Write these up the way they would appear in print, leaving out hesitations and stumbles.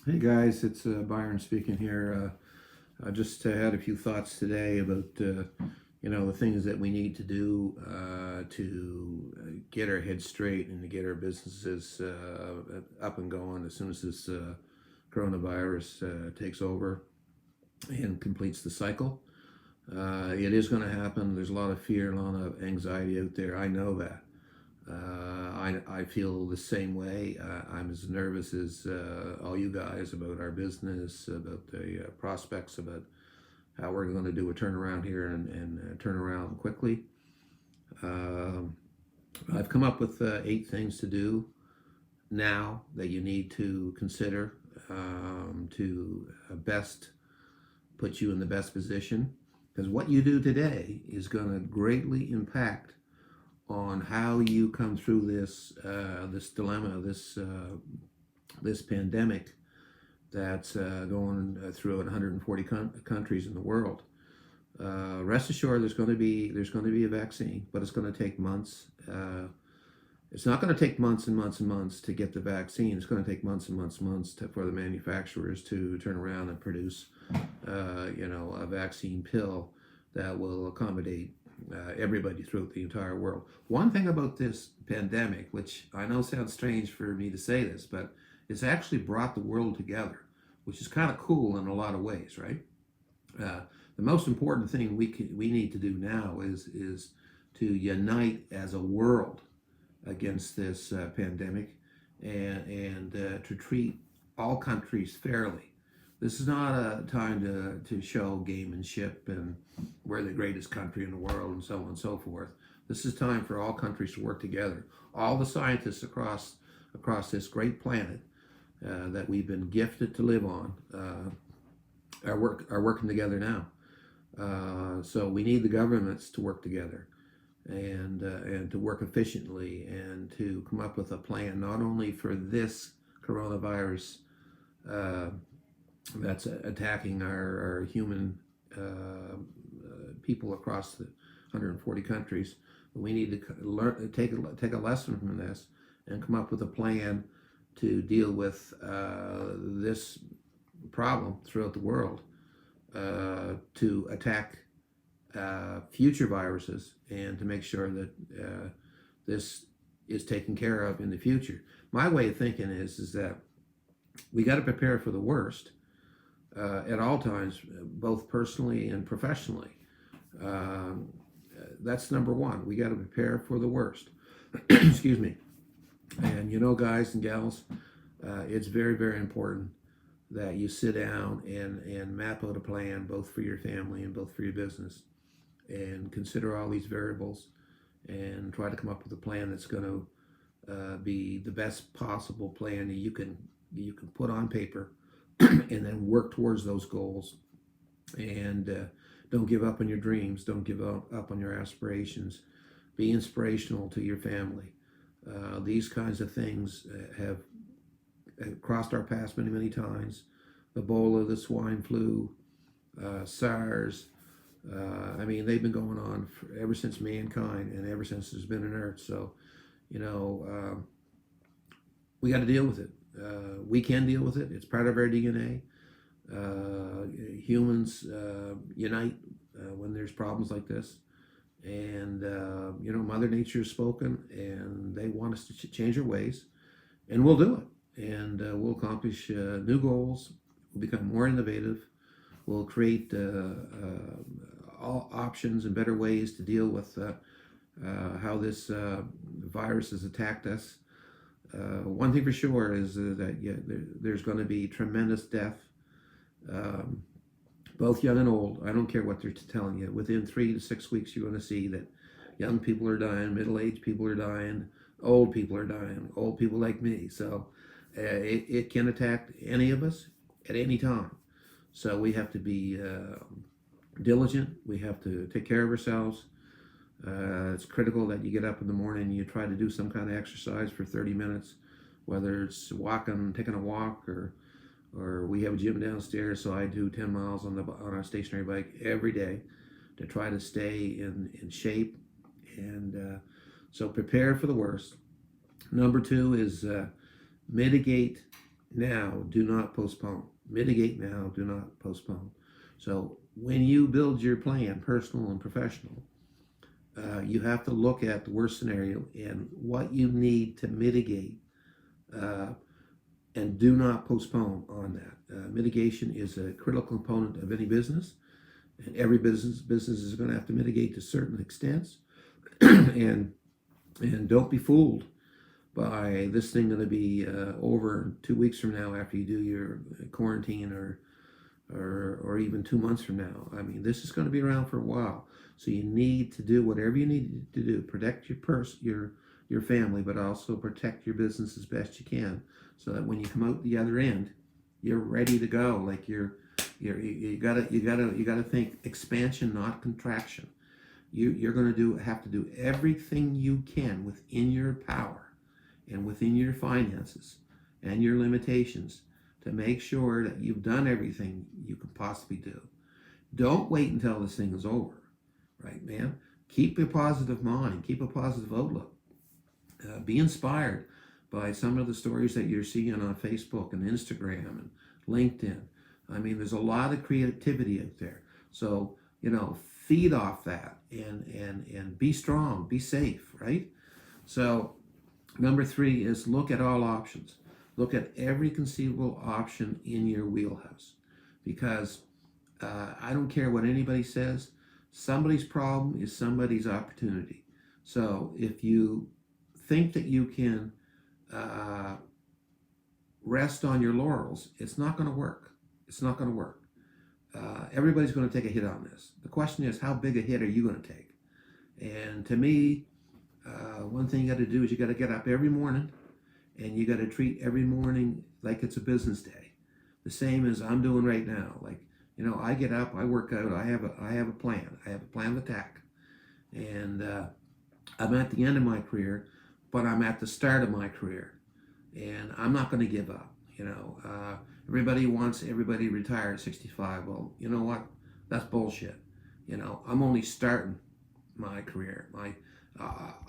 Hey guys, it's Byron speaking here. I just had a few thoughts today about the things that we need to do to get our heads straight and to get our businesses up and going as soon as this coronavirus takes over and completes the cycle. It is going to happen. There's a lot of fear, a lot of anxiety out there. I know that. I feel the same way. I'm as nervous as all you guys about our business, about the prospects, about how we're going to do a turnaround here and turn around quickly. Um, I've come up with 8 things to do now that you need to consider to best put you in the best position. Because what you do today is going to greatly impact on how you come through this dilemma, this pandemic that's going through 140 countries in the world. Rest assured, there's going to be a vaccine, but it's going to take months. It's not going to take months and months and months to get the vaccine. It's going to take months and months and months for the manufacturers to turn around and produce, a vaccine pill that will accommodate everybody throughout the entire world. One thing about this pandemic, which I know sounds strange for me to say this, but it's actually brought the world together, which is kind of cool in a lot of ways, right? Uh, the most important thing we need to do now is to unite as a world against this pandemic and to treat all countries fairly. This is not a time to show gamemanship and we're the greatest country in the world and so on and so forth. This is time for all countries to work together. All the scientists across this great planet that we've been gifted to live on are working together now. So we need the governments to work together and to work efficiently and to come up with a plan not only for this coronavirus uh, that's attacking our human people across the 140 countries. But we need to learn take a lesson from this and come up with a plan to deal with this problem throughout the world to attack future viruses and to make sure that this is taken care of in the future. My way of thinking is that we got to prepare for the worst at all times, both personally and professionally. Um, that's number one. We got to prepare for the worst. Excuse me. And guys and gals, it's very, very important that you sit down and map out a plan both for your family and both for your business and consider all these variables and try to come up with a plan that's going to be the best possible plan that you can put on paper and then work towards those goals and don't give up on your dreams, don't give up on your aspirations, be inspirational to your family. These kinds of things have crossed our paths many, many times. Ebola, the swine flu, SARS. They've been going on ever since mankind and ever since there's been an earth. So, you know, we got to deal with it. We can deal with it. It's part of our DNA. Humans unite when there's problems like this. And, Mother Nature has spoken and they want us to change our ways. And we'll do it. And we'll accomplish new goals. We'll become more innovative. We'll create all options and better ways to deal with how this virus has attacked us. One thing for sure is that there's going to be tremendous death, um, both young and old. I don't care what they're telling you. Within 3 to 6 weeks, you're going to see that young people are dying, middle-aged people are dying, old people are dying, old people like me. So it can attack any of us at any time. So we have to be diligent. We have to take care of ourselves. It's critical that you get up in the morning and you try to do some kind of exercise for 30 minutes, whether it's walking, taking a walk, or we have a gym downstairs, so I do 10 miles on a stationary bike every day to try to stay in shape. And so prepare for the worst. Number two is mitigate now, do not postpone. Mitigate now, do not postpone. So when you build your plan, personal and professional, you have to look at the worst scenario and what you need to mitigate, uh, and do not postpone on that. Mitigation is a critical component of any business, and every business is going to have to mitigate to certain extents. and and don't be fooled by this thing going to be over 2 weeks from now after you do your quarantine, or even 2 months from now. I mean, this is going to be around for a while. So you need to do whatever you need to do. Protect your family, but also protect your business as best you can, so that when you come out the other end, you're ready to go. Like you gotta think expansion, not contraction. You're going to have to do everything you can within your power and within your finances and your limitations to make sure that you've done everything you can possibly do. Don't wait until this thing is over, right, man? Keep a positive mind, keep a positive outlook. Be inspired by some of the stories that you're seeing on Facebook and Instagram and LinkedIn. I mean, there's a lot of creativity out there. So, feed off that, and be strong, be safe, right? So, number 3 is look at all options. Look at every conceivable option in your wheelhouse, because I don't care what anybody says. Somebody's problem is somebody's opportunity. So if you think that you can rest on your laurels, it's not going to work. It's not going to work. Everybody's going to take a hit on this. The question is, how big a hit are you going to take? And to me, one thing you got to do is you got to get up every morning, and you got to treat every morning like it's a business day, the same as I'm doing right now. Like, I get up, I work out, I have a plan. I have a plan of attack, and I'm at the end of my career, but I'm at the start of my career, and I'm not going to give up. Everybody wants everybody retired at 65. Well, you know what? That's bullshit. I'm only starting my career.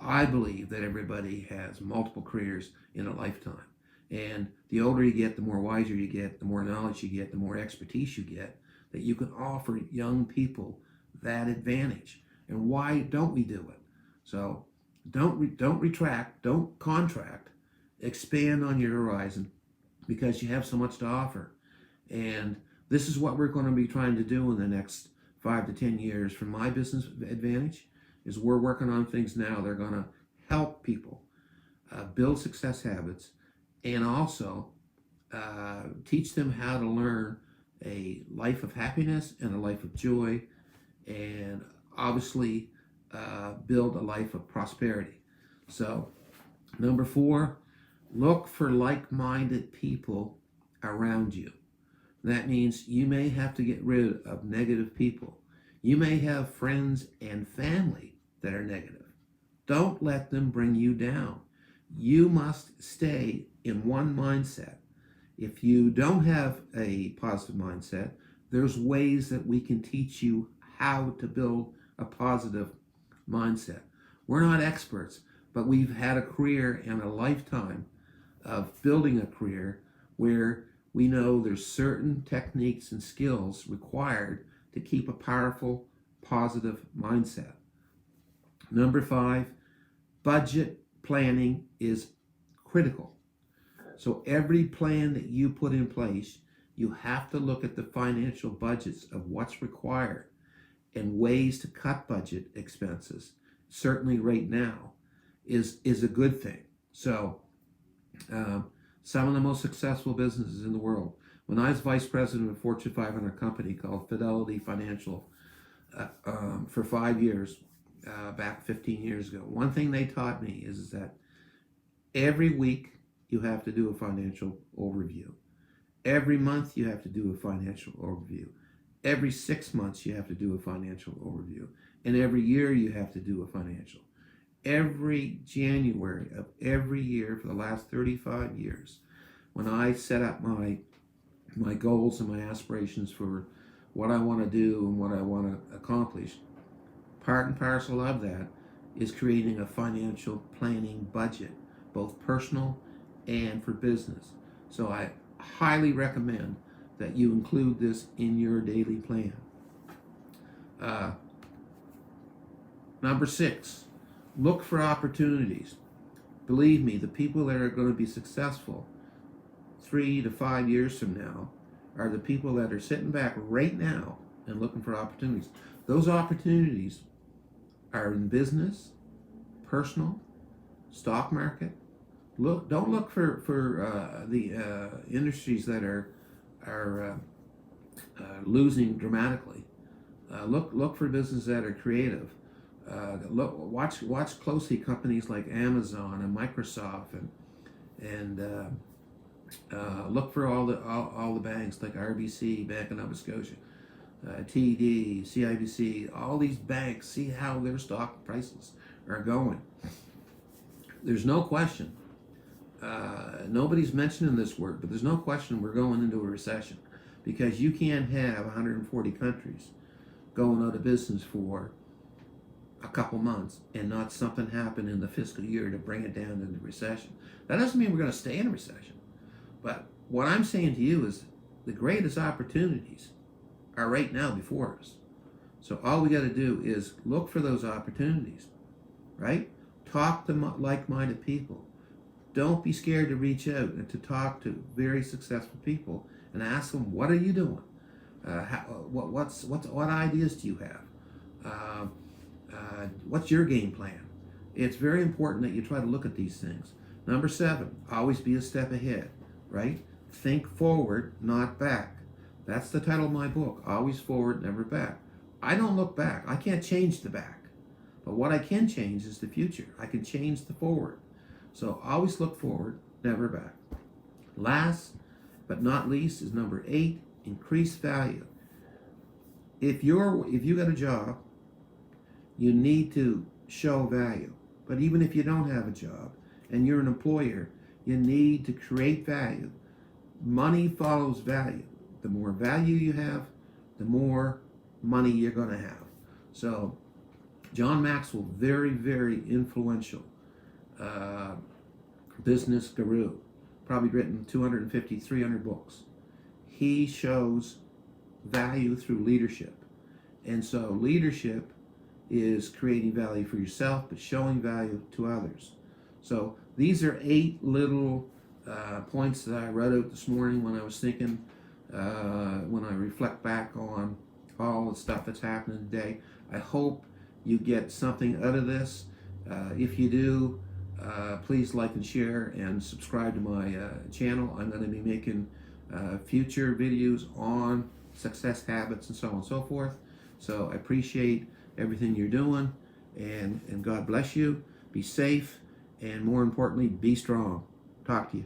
I believe that everybody has multiple careers in a lifetime. And the older you get, the more wiser you get, the more knowledge you get, the more expertise you get, that you can offer young people that advantage. And why don't we do it? So don't retract, don't contract, expand on your horizon, because you have so much to offer. And this is what we're going to be trying to do in the next 5 to 10 years. From my business advantage, is we're working on things now that are going to help people build success habits, and also teach them how to learn a life of happiness and a life of joy, and obviously build a life of prosperity. So, number 4, look for like-minded people around you. That means you may have to get rid of negative people. You may have friends and family that are negative. Don't let them bring you down. You must stay in one mindset. If you don't have a positive mindset, there's ways that we can teach you how to build a positive mindset. We're not experts, but we've had a career and a lifetime of building a career where we know there's certain techniques and skills required to keep a powerful, positive mindset. Number 5, budget planning is critical. So every plan that you put in place, you have to look at the financial budgets of what's required and ways to cut budget expenses. Certainly right now is a good thing. So some of the most successful businesses in the world. When I was vice president of a Fortune 500 company called Fidelity Financial for 5 years, back 15 years ago, one thing they taught me is that every week you have to do a financial overview. Every month you have to do a financial overview. Every 6 months you have to do a financial overview. And every year you have to do a financial. Every January of every year for the last 35 years, when I set up my goals and my aspirations for what I want to do and what I want to accomplish, part and parcel of that is creating a financial planning budget, both personal and for business. So I highly recommend that you include this in your daily plan. Number 6, look for opportunities. Believe me, the people that are going to be successful 3 to 5 years from now are the people that are sitting back right now and looking for opportunities. Those opportunities are in business, personal, stock market. Don't look for the industries that are losing dramatically. Look for businesses that are creative. Watch closely companies like Amazon and Microsoft, and look for all the banks like RBC, Bank of Nova Scotia, TD, CIBC, all these banks. See how their stock prices are going. There's no question. Nobody's mentioning this word, but there's no question we're going into a recession, because you can't have 140 countries going out of business for a couple months and not something happen in the fiscal year to bring it down into recession. That doesn't mean we're going to stay in a recession. But what I'm saying to you is the greatest opportunities are right now before us. So all we got to do is look for those opportunities, right? Talk to like-minded people. Don't be scared to reach out and to talk to very successful people and ask them, what are you doing? What ideas do you have? What's your game plan? It's very important that you try to look at these things. Number 7, always be a step ahead, right? Think forward, not back. That's the title of my book, Always Forward, Never Back. I don't look back. I can't change the back. But what I can change is the future. I can change the forward. So always look forward, never back. Last but not least is number 8, increase value. If you got a job, you need to show value. But even if you don't have a job and you're an employer, you need to create value. Money follows value. The more value you have, the more money you're going to have. So John Maxwell, very, very influential business guru, probably written 250, 300 books. He shows value through leadership. And so leadership is creating value for yourself, but showing value to others. So these are 8 little points that I wrote out this morning when I was thinking, when I reflect back on all the stuff that's happening today. I hope you get something out of this. If you do, please like and share and subscribe to my channel. I'm going to be making future videos on success habits and so on and so forth. So I appreciate everything you're doing, and God bless you. Be safe, and more importantly, be strong. Talk to you.